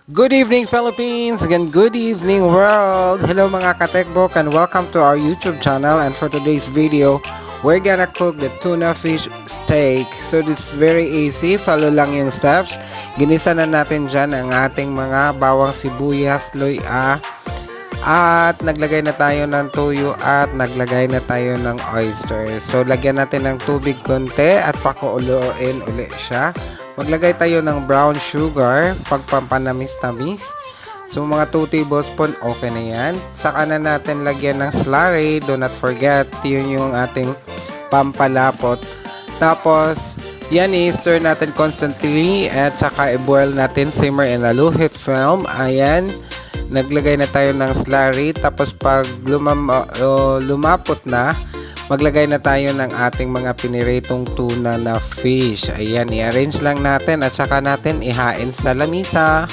Good evening Philippines and good evening world. Hello mga katekbok and welcome to our YouTube channel, and for today's video we're gonna cook the tuna fish steak. So it's very easy, follow lang yung steps. Ginisa na natin dyan ang ating mga bawang sibuyas, luya, at naglagay na tayo ng tuyo at naglagay na tayo ng oysters. So lagyan natin ng tubig konti at pakuuluin uli siya. Maglagay tayo ng brown sugar pag pampanamis-tamis. So mga 2 tablespoon, okay na yan. Saka na natin lagyan ng slurry. Do not forget, yun yung ating pampalapot. Tapos yan, i-stir natin constantly at saka i-boil natin, simmer in a low heat film. Ayan, naglagay na tayo ng slurry. Tapos pag lumapot na, maglagay na tayo ng ating mga piniritong tuna na fish. Ayan, i-arrange lang natin at saka natin ihain sa lamisa.